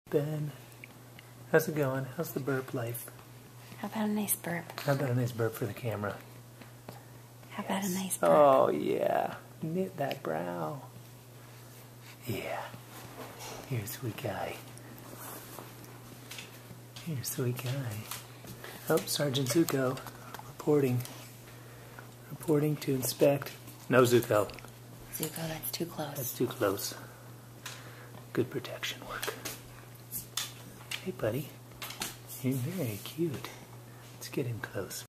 Ben, how's it going? How's the burp life? How about a nice burp? How about a nice burp for the camera? How about a nice burp? Oh, yeah. Knit that brow. Yeah. You're a sweet guy. You're a sweet guy. Oh, Sergeant Zuko. Reporting. Reporting to inspect. No, Zuko. Zuko, that's too close. That's too close. Good protection work. Hey, buddy. You're very cute. Let's get in close.